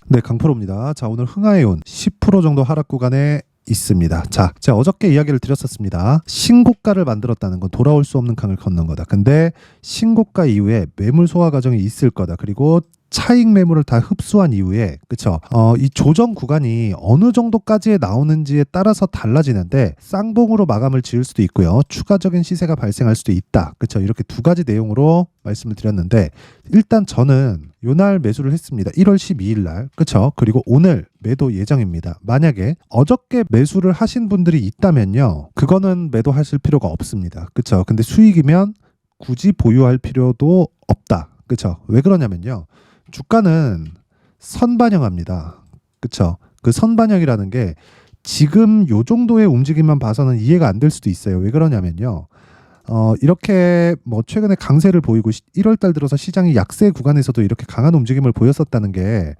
네, 강프로입니다. 자, 오늘 흥하해온 10% 정도 하락 구간에 있습니다. 자, 제가 어저께 이야기를 드렸었습니다. 신고가를 만들었다는 건 돌아올 수 없는 강을 건넌 거다. 근데 신고가 이후에 매물 소화 과정이 있을 거다. 그리고 차익 매물을 다 흡수한 이후에, 그쵸? 이 조정 구간이 어느 정도까지에 나오는지에 따라서 달라지는데, 쌍봉으로 마감을 지을 수도 있고요. 추가적인 시세가 발생할 수도 있다. 그쵸? 이렇게 두 가지 내용으로 말씀을 드렸는데, 일단 저는 요날 매수를 했습니다. 1월 12일 날. 그쵸? 그리고 오늘 매도 예정입니다. 만약에 어저께 매수를 하신 분들이 있다면요. 그거는 매도하실 필요가 없습니다. 그쵸? 근데 수익이면 굳이 보유할 필요도 없다. 그쵸? 왜 그러냐면요. 주가는 선반영합니다. 그쵸? 그 선반영이라는 게 지금 요 정도의 움직임만 봐서는 이해가 안 될 수도 있어요. 왜 그러냐면요. 이렇게 뭐 최근에 강세를 보이고 1월 달 들어서 시장이 약세 구간에서도 이렇게 강한 움직임을 보였었다는 게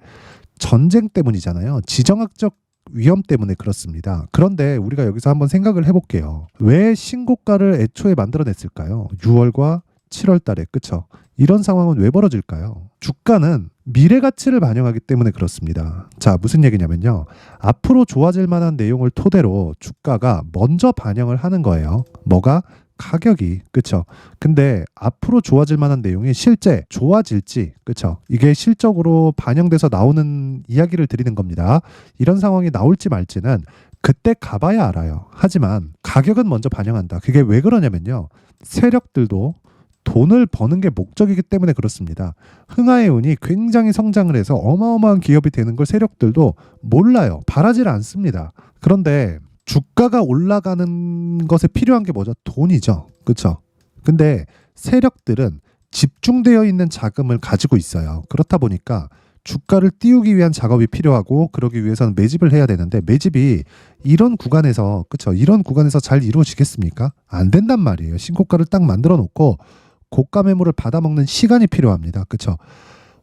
전쟁 때문이잖아요. 지정학적 위험 때문에 그렇습니다. 그런데 우리가 여기서 한번 생각을 해볼게요. 왜 신고가를 애초에 만들어냈을까요? 6월과 7월 달에. 그쵸? 이런 상황은 왜 벌어질까요? 주가는 미래 가치를 반영하기 때문에 그렇습니다. 자, 무슨 얘기냐면요. 앞으로 좋아질 만한 내용을 토대로 주가가 먼저 반영을 하는 거예요. 뭐가? 가격이. 그쵸? 근데 앞으로 좋아질 만한 내용이 실제 좋아질지, 그쵸? 이게 실적으로 반영돼서 나오는 이야기를 드리는 겁니다. 이런 상황이 나올지 말지는 그때 가봐야 알아요. 하지만 가격은 먼저 반영한다. 그게 왜 그러냐면요. 세력들도 돈을 버는 게 목적이기 때문에 그렇습니다. 흥하해운이 굉장히 성장을 해서 어마어마한 기업이 되는 걸 세력들도 몰라요. 바라질 않습니다. 그런데 주가가 올라가는 것에 필요한 게 뭐죠? 돈이죠. 그렇죠? 근데 세력들은 집중되어 있는 자금을 가지고 있어요. 그렇다 보니까 주가를 띄우기 위한 작업이 필요하고 그러기 위해서는 매집을 해야 되는데 매집이 이런 구간에서 그렇죠? 이런 구간에서 잘 이루어지겠습니까? 안 된단 말이에요. 신고가를 딱 만들어 놓고 고가 매물을 받아먹는 시간이 필요합니다. 그렇죠?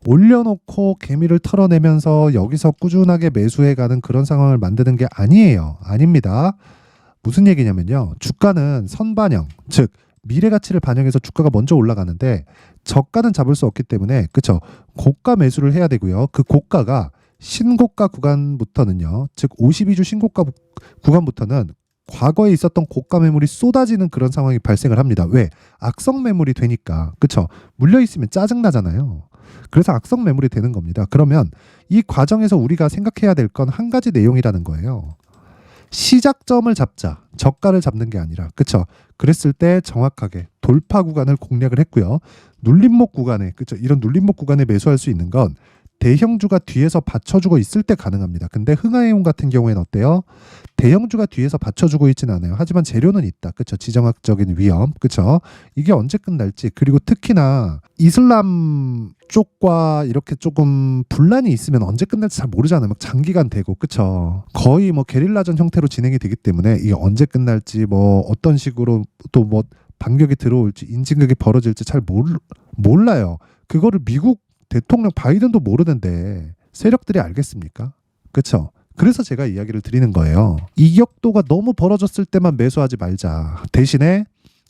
올려놓고 개미를 털어내면서 여기서 꾸준하게 매수해가는 그런 상황을 만드는 게 아니에요. 아닙니다. 무슨 얘기냐면요. 주가는 선반영, 즉 미래 가치를 반영해서 주가가 먼저 올라가는데 저가는 잡을 수 없기 때문에 그쵸? 고가 매수를 해야 되고요. 그 고가가 신고가 구간부터는요. 즉 52주 신고가 구간부터는 과거에 있었던 고가 매물이 쏟아지는 그런 상황이 발생을 합니다. 왜? 악성 매물이 되니까. 그쵸? 물려있으면 짜증나잖아요. 그래서 악성 매물이 되는 겁니다. 그러면 이 과정에서 우리가 생각해야 될 건 한 가지 내용이라는 거예요. 시작점을 잡자. 저가를 잡는 게 아니라. 그쵸? 그랬을 때 정확하게 돌파 구간을 공략을 했고요. 눌림목 구간에, 그쵸? 이런 눌림목 구간에 매수할 수 있는 건 대형주가 뒤에서 받쳐주고 있을 때 가능합니다. 근데 흥하해운 같은 경우에는 어때요? 대형주가 뒤에서 받쳐주고 있지는 않아요. 하지만 재료는 있다. 그쵸? 지정학적인 위험. 그쵸? 이게 언제 끝날지. 그리고 특히나 이슬람 쪽과 이렇게 조금 분란이 있으면 언제 끝날지 잘 모르잖아요. 막 장기간 되고. 그쵸? 거의 뭐 게릴라전 형태로 진행이 되기 때문에 이게 언제 끝날지 뭐 어떤 식으로 또 뭐 반격이 들어올지 인진극이 벌어질지 잘 몰라요. 그거를 미국 대통령 바이든도 모르는데 세력들이 알겠습니까? 그렇죠? 그래서 제가 이야기를 드리는 거예요. 이격도가 너무 벌어졌을 때만 매수하지 말자. 대신에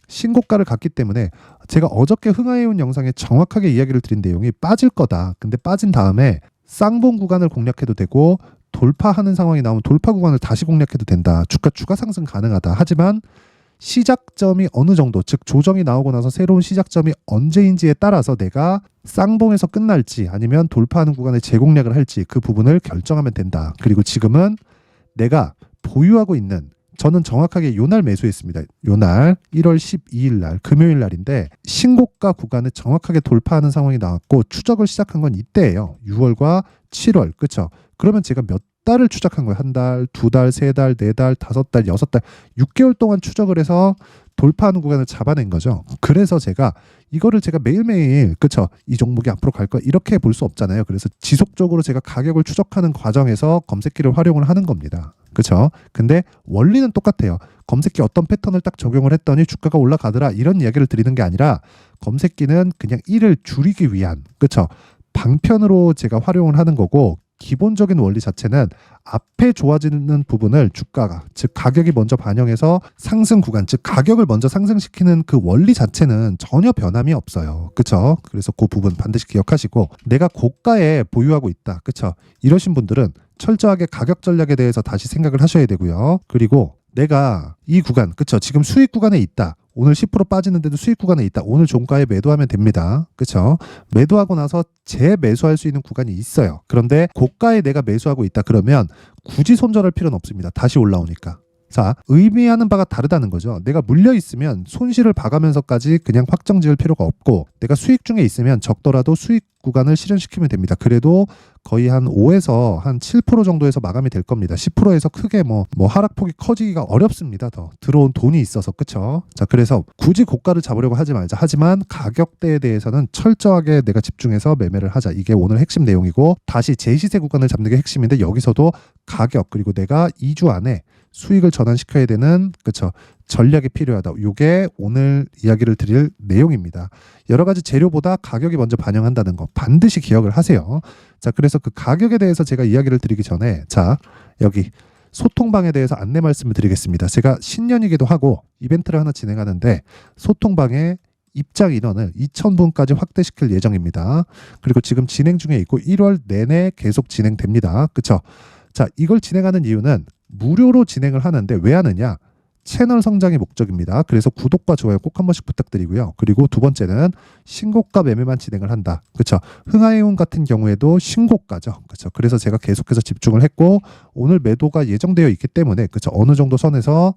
신고가를 갔기 때문에 제가 어저께 흥하해운 영상에 정확하게 이야기를 드린 내용이 빠질 거다. 근데 빠진 다음에 쌍봉 구간을 공략해도 되고 돌파하는 상황이 나오면 돌파 구간을 다시 공략해도 된다. 추가 상승 가능하다. 하지만 시작점이 어느 정도, 즉 조정이 나오고 나서 새로운 시작점이 언제인지에 따라서 내가 쌍봉에서 끝날지 아니면 돌파하는 구간에 재공략을 할지 그 부분을 결정하면 된다. 그리고 지금은 내가 보유하고 있는 저는 정확하게 요날 매수했습니다. 요날 1월 12일 날 금요일 날인데 신고가 구간을 정확하게 돌파하는 상황이 나왔고 추적을 시작한 건 이때예요. 6월과 7월. 그렇죠? 그러면 제가 몇 달을 추적한 거예요. 한 달, 두 달, 세 달, 네 달, 다섯 달, 여섯 달, 6개월 동안 추적을 해서 돌파하는 구간을 잡아낸 거죠. 그래서 제가 이거를 제가 매일매일 그쵸? 이 종목이 앞으로 갈 거야 이렇게 볼 수 없잖아요. 그래서 지속적으로 제가 가격을 추적하는 과정에서 검색기를 활용을 하는 겁니다. 그쵸? 근데 원리는 똑같아요. 검색기 어떤 패턴을 딱 적용을 했더니 주가가 올라가더라 이런 이야기를 드리는 게 아니라 검색기는 그냥 일을 줄이기 위한 그쵸? 방편으로 제가 활용을 하는 거고 기본적인 원리 자체는 앞에 좋아지는 부분을 주가가, 즉 가격이 먼저 반영해서 상승 구간, 즉 가격을 먼저 상승시키는 그 원리 자체는 전혀 변함이 없어요. 그쵸? 그래서 그 부분 반드시 기억하시고, 내가 고가에 보유하고 있다. 그쵸? 이러신 분들은 철저하게 가격 전략에 대해서 다시 생각을 하셔야 되고요. 그리고 내가 이 구간, 그쵸? 지금 수익 구간에 있다. 오늘 10% 빠지는데도 수익 구간에 있다. 오늘 종가에 매도하면 됩니다. 그쵸? 매도하고 나서 재매수할 수 있는 구간이 있어요. 그런데 고가에 내가 매수하고 있다. 그러면 굳이 손절할 필요는 없습니다. 다시 올라오니까. 자, 의미하는 바가 다르다는 거죠. 내가 물려 있으면 손실을 봐가면서까지 그냥 확정 지을 필요가 없고, 내가 수익 중에 있으면 적더라도 수익 구간을 실현시키면 됩니다. 그래도 거의 한 5에서 한 7% 정도에서 마감이 될 겁니다. 10%에서 크게 뭐 하락폭이 커지기가 어렵습니다. 더 들어온 돈이 있어서. 그쵸? 자, 그래서 굳이 고가를 잡으려고 하지 말자. 하지만 가격대에 대해서는 철저하게 내가 집중해서 매매를 하자. 이게 오늘 핵심 내용이고, 다시 제시세 구간을 잡는 게 핵심인데, 여기서도 가격, 그리고 내가 2주 안에 수익을 전환시켜야 되는, 그쵸, 전략이 필요하다. 이게 오늘 이야기를 드릴 내용입니다. 여러 가지 재료보다 가격이 먼저 반영한다는 거 반드시 기억을 하세요. 자, 그래서 그 가격에 대해서 제가 이야기를 드리기 전에, 자, 여기 소통방에 대해서 안내 말씀을 드리겠습니다. 제가 신년이기도 하고 이벤트를 하나 진행하는데, 소통방에 입장 인원을 2,000분까지 확대시킬 예정입니다. 그리고 지금 진행 중에 있고 1월 내내 계속 진행됩니다. 그쵸? 자, 이걸 진행하는 이유는 무료로 진행을 하는데, 왜 하느냐? 채널 성장이 목적입니다. 그래서 구독과 좋아요 꼭 한 번씩 부탁드리고요. 그리고 두 번째는 신고가 매매만 진행을 한다. 그렇죠? 흥하이온 같은 경우에도 신고가죠. 그렇죠? 그래서 제가 계속해서 집중을 했고, 오늘 매도가 예정되어 있기 때문에, 그렇죠, 어느 정도 선에서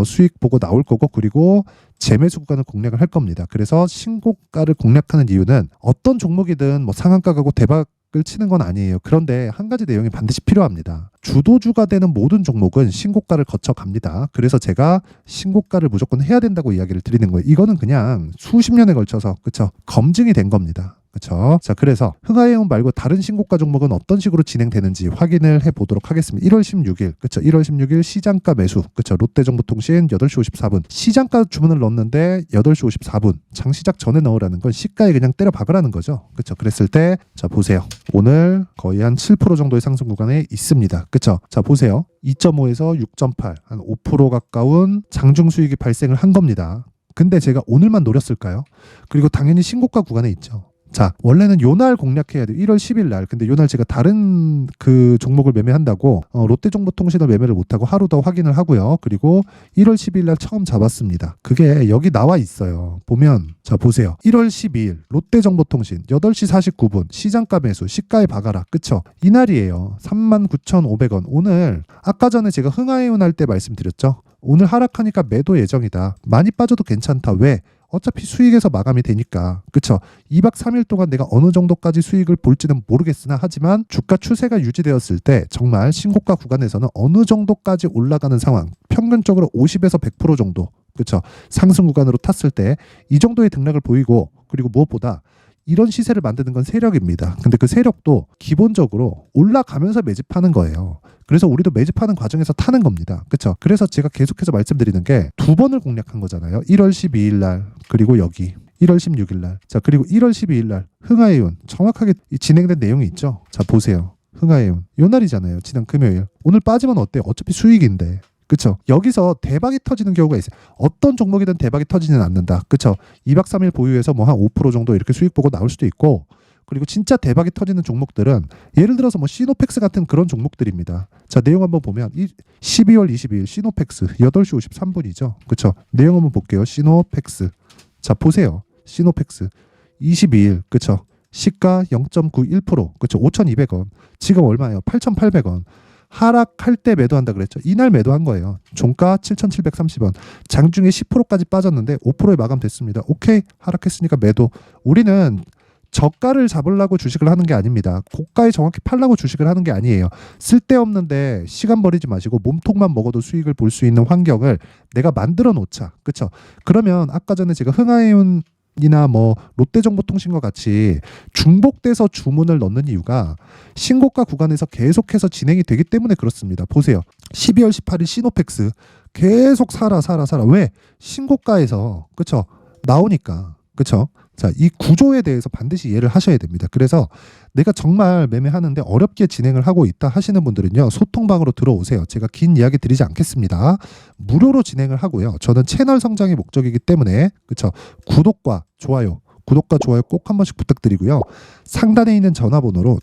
수익 보고 나올 거고, 그리고 재매수 구간을 공략을 할 겁니다. 그래서 신고가를 공략하는 이유는 어떤 종목이든 뭐 상한가 가고 대박을 치는 건 아니에요. 그런데 한 가지 내용이 반드시 필요합니다. 주도주가 되는 모든 종목은 신고가를 거쳐 갑니다. 그래서 제가 신고가를 무조건 해야 된다고 이야기를 드리는 거예요. 이거는 그냥 수십 년에 걸쳐서, 그쵸, 검증이 된 겁니다. 그렇죠? 자, 그래서 흥하이온 말고 다른 신고가 종목은 어떤 식으로 진행되는지 확인을 해보도록 하겠습니다. 1월 16일, 그렇죠? 1월 16일 시장가 매수, 그렇죠? 롯데정보통신 8시 54분 시장가 주문을 넣었는데 8시 54분 장시작 전에 넣으라는 건 시가에 그냥 때려 박으라는 거죠. 그렇죠? 그랬을 때, 자, 보세요. 오늘 거의 한 7% 정도의 상승 구간에 있습니다. 그렇죠? 자, 보세요. 2.5에서 6.8, 한 5% 가까운 장중 수익이 발생을 한 겁니다. 근데 제가 오늘만 노렸을까요? 그리고 당연히 신고가 구간에 있죠. 자, 원래는 요날 공략해야 돼요. 1월 10일 날. 근데 요날 제가 다른 그 종목을 매매한다고 롯데정보통신을 매매를 못하고 하루 더 확인을 하고요. 그리고 1월 12일 날 처음 잡았습니다. 그게 여기 나와 있어요. 보면, 자, 보세요. 1월 12일 롯데정보통신 8시 49분 시장가 매수, 시가에 박아라. 그쵸? 이날이에요. 39,500원. 오늘 아까 전에 제가 흥하이온 할 때 말씀드렸죠. 오늘 하락하니까 매도 예정이다. 많이 빠져도 괜찮다. 왜? 어차피 수익에서 마감이 되니까. 그쵸? 2박 3일 동안 내가 어느 정도까지 수익을 볼지는 모르겠으나, 하지만 주가 추세가 유지되었을 때 정말 신고가 구간에서는 어느 정도까지 올라가는 상황, 평균적으로 50에서 100% 정도, 그쵸, 상승 구간으로 탔을 때 이 정도의 등락을 보이고, 그리고 무엇보다 이런 시세를 만드는 건 세력입니다. 근데 그 세력도 기본적으로 올라가면서 매집하는 거예요. 그래서 우리도 매집하는 과정에서 타는 겁니다. 그렇죠? 그래서 제가 계속해서 말씀드리는 게 두 번을 공략한 거잖아요. 1월 12일 날, 그리고 여기 1월 16일 날. 자, 그리고 1월 12일 날 흥하이온 정확하게 진행된 내용이 있죠. 자, 보세요. 흥하이온 요 날이잖아요. 지난 금요일. 오늘 빠지면 어때요? 어차피 수익인데. 그쵸? 여기서 대박이 터지는 경우가 있어요. 어떤 종목이든 대박이 터지지는 않는다. 그쵸? 2박 3일 보유해서 뭐 한 5% 정도 이렇게 수익 보고 나올 수도 있고, 그리고 진짜 대박이 터지는 종목들은 예를 들어서 뭐 시노펙스 같은 그런 종목들입니다. 자, 내용 한번 보면 12월 22일 시노펙스 8시 53분이죠. 그쵸? 내용 한번 볼게요. 시노펙스. 자, 보세요. 시노펙스 22일. 그쵸? 시가 0.91%. 그쵸? 5,200원. 지금 얼마예요? 8,800원. 하락할 때 매도한다 그랬죠. 이날 매도한 거예요. 종가 7,730원. 장중에 10%까지 빠졌는데 5%에 마감됐습니다. 오케이, 하락했으니까 매도. 우리는 저가를 잡으려고 주식을 하는 게 아닙니다. 고가에 정확히 팔려고 주식을 하는 게 아니에요. 쓸데없는데 시간 버리지 마시고 몸통만 먹어도 수익을 볼 수 있는 환경을 내가 만들어 놓자. 그렇죠? 그러면 아까 전에 제가 흥하이온 이나 뭐 롯데정보통신과 같이 중복돼서 주문을 넣는 이유가 신고가 구간에서 계속해서 진행이 되기 때문에 그렇습니다. 보세요. 12월 18일 시노펙스 계속 사라. 왜? 신고가에서, 그쵸? 나오니까. 그쵸? 자, 이 구조에 대해서 반드시 이해를 하셔야 됩니다. 그래서 내가 정말 매매하는데 어렵게 진행을 하고 있다 하시는 분들은요, 소통방으로 들어오세요. 제가 긴 이야기 드리지 않겠습니다. 무료로 진행을 하고요. 저는 채널 성장이 목적이기 때문에, 그쵸, 구독과 좋아요 꼭 한 번씩 부탁드리고요. 상단에 있는 전화번호로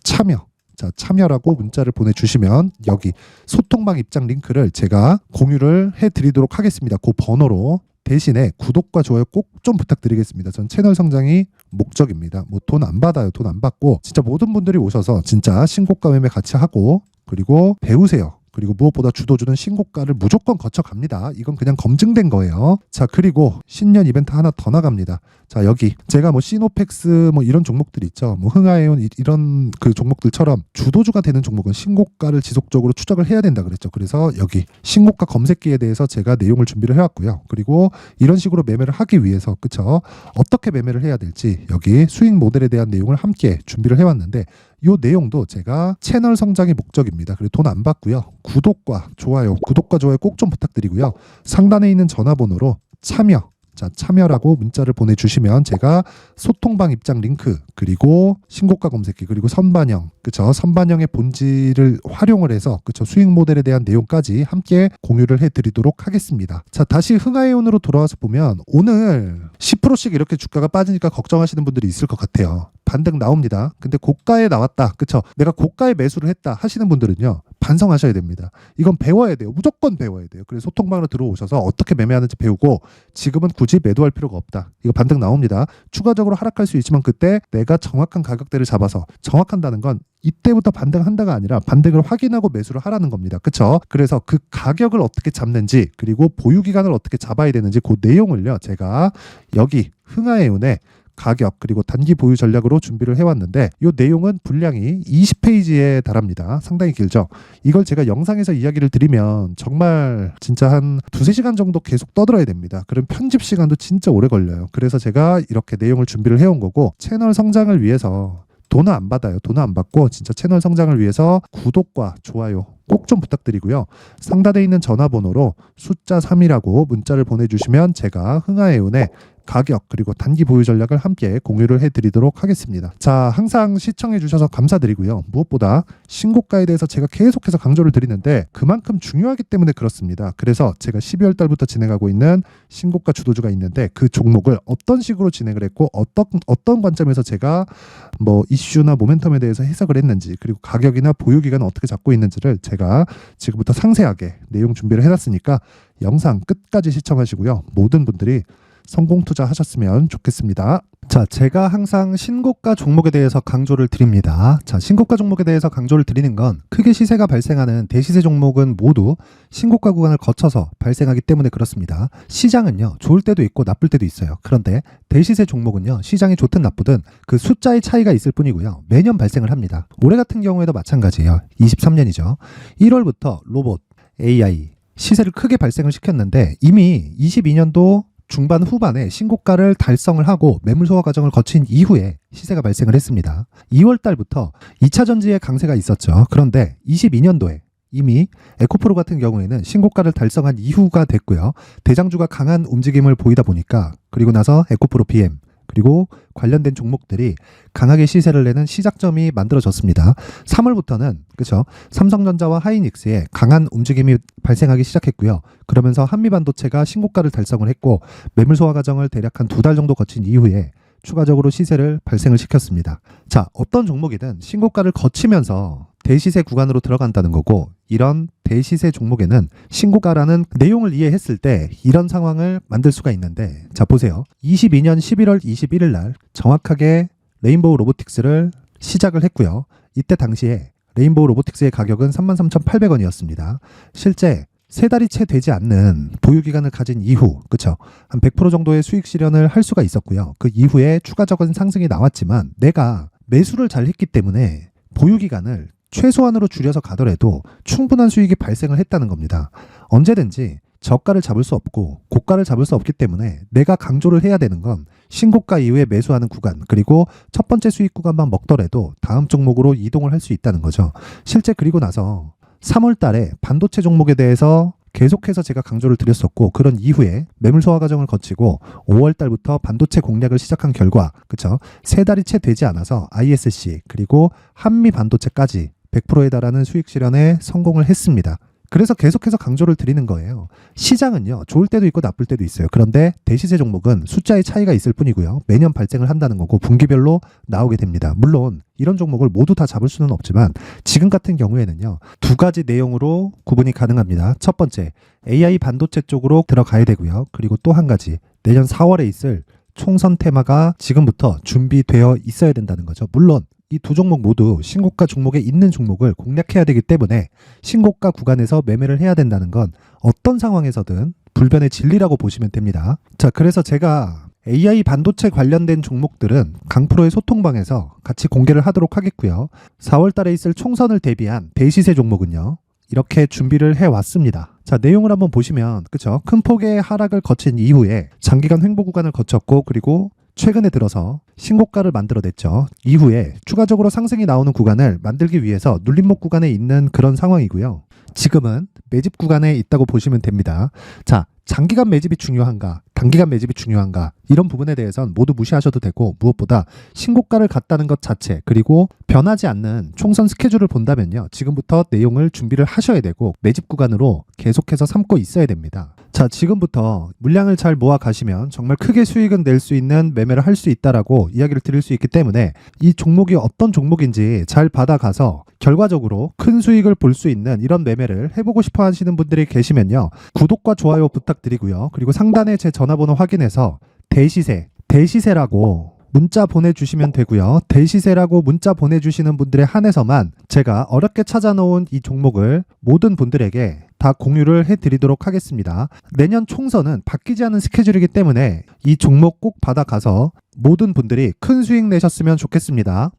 참여라고 문자를 보내주시면 여기 소통방 입장 링크를 제가 공유를 해드리도록 하겠습니다. 그 번호로. 대신에 구독과 좋아요 꼭 좀 부탁드리겠습니다. 전 채널 성장이 목적입니다. 뭐 돈 안 받아요. 돈 안 받고 진짜 모든 분들이 오셔서 진짜 신고가 매매 같이 하고, 그리고 배우세요. 그리고 무엇보다 주도주는 신고가를 무조건 거쳐갑니다. 이건 그냥 검증된 거예요. 자, 그리고 신년 이벤트 하나 더 나갑니다. 자, 여기 제가 뭐 시노펙스 뭐 이런 종목들 있죠. 뭐 흥하에온 이런 그 종목들처럼 주도주가 되는 종목은 신고가를 지속적으로 추적을 해야 된다 그랬죠. 그래서 여기 신고가 검색기에 대해서 제가 내용을 준비를 해왔고요. 그리고 이런 식으로 매매를 하기 위해서, 그쵸, 어떻게 매매를 해야 될지 여기 수익 모델에 대한 내용을 함께 준비를 해왔는데, 이 내용도 제가 채널 성장의 목적입니다. 그리고 돈 안 받고요. 구독과 좋아요 꼭 좀 부탁드리고요. 상단에 있는 전화번호로 참여라고 문자를 보내주시면 제가 소통방 입장 링크, 그리고 신고가 검색기, 그리고 선반영, 그쵸, 선반영의 본질을 활용을 해서, 그쵸, 수익 모델에 대한 내용까지 함께 공유를 해드리도록 하겠습니다. 자, 다시 흥하에온으로 돌아와서 보면 오늘 10%씩 이렇게 주가가 빠지니까 걱정하시는 분들이 있을 것 같아요. 반등 나옵니다. 근데 고가에 나왔다, 그쵸, 내가 고가에 매수를 했다 하시는 분들은요, 반성하셔야 됩니다. 이건 배워야 돼요. 무조건 배워야 돼요. 그래서 소통방으로 들어오셔서 어떻게 매매하는지 배우고, 지금은 굳이 매도할 필요가 없다. 이거 반등 나옵니다. 추가적으로 하락할 수 있지만 그때 내가 정확한 가격대를 잡아서, 정확한다는 건 이때부터 반등한다가 아니라 반등을 확인하고 매수를 하라는 겁니다. 그쵸? 그래서 그 가격을 어떻게 잡는지, 그리고 보유 기간을 어떻게 잡아야 되는지 그 내용을요, 제가 여기 흥하에온에 가격 그리고 단기 보유 전략으로 준비를 해왔는데, 이 내용은 분량이 20페이지에 달합니다. 상당히 길죠. 이걸 제가 영상에서 이야기를 드리면 정말 진짜 한 2-3시간 정도 계속 떠들어야 됩니다. 그럼 편집 시간도 진짜 오래 걸려요. 그래서 제가 이렇게 내용을 준비를 해온 거고, 채널 성장을 위해서 돈은 안 받아요. 돈은 안 받고 진짜 채널 성장을 위해서 구독과 좋아요 꼭 좀 부탁드리고요. 상단에 있는 전화번호로 숫자 3이라고 문자를 보내주시면 제가 흥하에온에 가격 그리고 단기 보유 전략을 함께 공유를 해드리도록 하겠습니다. 자, 항상 시청해 주셔서 감사드리고요. 무엇보다 신고가에 대해서 제가 계속해서 강조를 드리는데 그만큼 중요하기 때문에 그렇습니다. 그래서 제가 12월 달부터 진행하고 있는 신고가 주도주가 있는데, 그 종목을 어떤 식으로 진행을 했고 어떤 관점에서 제가 뭐 이슈나 모멘텀에 대해서 해석을 했는지, 그리고 가격이나 보유 기간을 어떻게 잡고 있는지를 제가 지금부터 상세하게 내용 준비를 해놨으니까 영상 끝까지 시청하시고요. 모든 분들이 성공 투자하셨으면 좋겠습니다. 자, 제가 항상 신고가 종목에 대해서 강조를 드립니다. 자, 신고가 종목에 대해서 강조를 드리는 건 크게 시세가 발생하는 대시세 종목은 모두 신고가 구간을 거쳐서 발생하기 때문에 그렇습니다. 시장은요, 좋을 때도 있고 나쁠 때도 있어요. 그런데 대시세 종목은요, 시장이 좋든 나쁘든 그 숫자의 차이가 있을 뿐이고요. 매년 발생을 합니다. 올해 같은 경우에도 마찬가지예요. 23년이죠. 1월부터 로봇, AI 시세를 크게 발생을 시켰는데, 이미 22년도 중반 후반에 신고가를 달성을 하고 매물 소화 과정을 거친 이후에 시세가 발생을 했습니다. 2월 달부터 2차 전지의 강세가 있었죠. 그런데 22년도에 이미 에코프로 같은 경우에는 신고가를 달성한 이후가 됐고요. 대장주가 강한 움직임을 보이다 보니까, 그리고 나서 에코프로 BM 그리고 관련된 종목들이 강하게 시세를 내는 시작점이 만들어졌습니다. 3월부터는 그렇죠, 삼성전자와 하이닉스에 강한 움직임이 발생하기 시작했고요. 그러면서 한미반도체가 신고가를 달성을 했고, 매물 소화 과정을 대략 한 2달 정도 거친 이후에 추가적으로 시세를 발생을 시켰습니다. 자, 어떤 종목이든 신고가를 거치면서 대시세 구간으로 들어간다는 거고, 이런 대시세 종목에는 신고가라는 내용을 이해했을 때 이런 상황을 만들 수가 있는데, 자 보세요. 22년 11월 21일 날 정확하게 레인보우 로보틱스를 시작을 했고요. 이때 당시에 레인보우 로보틱스의 가격은 33,800원이었습니다. 실제 3달이 채 되지 않는 보유기간을 가진 이후, 그쵸, 한 100% 정도의 수익 실현을 할 수가 있었고요. 그 이후에 추가적인 상승이 나왔지만 내가 매수를 잘 했기 때문에 보유기간을 최소한으로 줄여서 가더라도 충분한 수익이 발생을 했다는 겁니다. 언제든지 저가를 잡을 수 없고 고가를 잡을 수 없기 때문에 내가 강조를 해야 되는 건 신고가 이후에 매수하는 구간, 그리고 첫 번째 수익 구간만 먹더라도 다음 종목으로 이동을 할 수 있다는 거죠. 실제 그리고 나서 3월 달에 반도체 종목에 대해서 계속해서 제가 강조를 드렸었고, 그런 이후에 매물 소화 과정을 거치고 5월 달부터 반도체 공략을 시작한 결과, 그쵸? 3달이 채 되지 않아서 ISC 그리고 한미 반도체까지 100%에 달하는 수익 실현에 성공을 했습니다. 그래서 계속해서 강조를 드리는 거예요. 시장은요, 좋을 때도 있고 나쁠 때도 있어요. 그런데 대시세 종목은 숫자의 차이가 있을 뿐이고요. 매년 발생을 한다는 거고 분기별로 나오게 됩니다. 물론 이런 종목을 모두 다 잡을 수는 없지만 지금 같은 경우에는요, 2가지 내용으로 구분이 가능합니다. 첫 번째, AI 반도체 쪽으로 들어가야 되고요. 그리고 또 한 가지, 내년 4월에 있을 총선 테마가 지금부터 준비되어 있어야 된다는 거죠. 물론 이 두 종목 모두 신고가 종목에 있는 종목을 공략해야 되기 때문에 신고가 구간에서 매매를 해야 된다는 건 어떤 상황에서든 불변의 진리라고 보시면 됩니다. 자, 그래서 제가 AI 반도체 관련된 종목들은 강프로의 소통방에서 같이 공개를 하도록 하겠고요. 4월 달에 있을 총선을 대비한 대시세 종목은요, 이렇게 준비를 해왔습니다. 자, 내용을 한번 보시면, 그쵸? 큰 폭의 하락을 거친 이후에 장기간 횡보 구간을 거쳤고, 그리고 최근에 들어서 신고가를 만들어냈죠. 이후에 추가적으로 상승이 나오는 구간을 만들기 위해서 눌림목 구간에 있는 그런 상황이고요. 지금은 매집 구간에 있다고 보시면 됩니다. 자, 장기간 매집이 중요한가, 단기간 매집이 중요한가, 이런 부분에 대해서는 모두 무시하셔도 되고, 무엇보다 신고가를 갔다는 것 자체, 그리고 변하지 않는 총선 스케줄을 본다면요, 지금부터 내용을 준비를 하셔야 되고 매집 구간으로 계속해서 삼고 있어야 됩니다. 자, 지금부터 물량을 잘 모아 가시면 정말 크게 수익은 낼 수 있는 매매를 할 수 있다라고 이야기를 드릴 수 있기 때문에 이 종목이 어떤 종목인지 잘 받아가서 결과적으로 큰 수익을 볼 수 있는 이런 매매를 해보고 싶어 하시는 분들이 계시면요, 구독과 좋아요 부탁드리고요. 그리고 상단에 제 전화번호 확인해서 대시세라고 문자 보내주시면 되고요. 대시세라고 문자 보내주시는 분들에 한해서만 제가 어렵게 찾아놓은 이 종목을 모든 분들에게 다 공유를 해드리도록 하겠습니다. 내년 총선은 바뀌지 않은 스케줄이기 때문에 이 종목 꼭 받아가서 모든 분들이 큰 수익 내셨으면 좋겠습니다.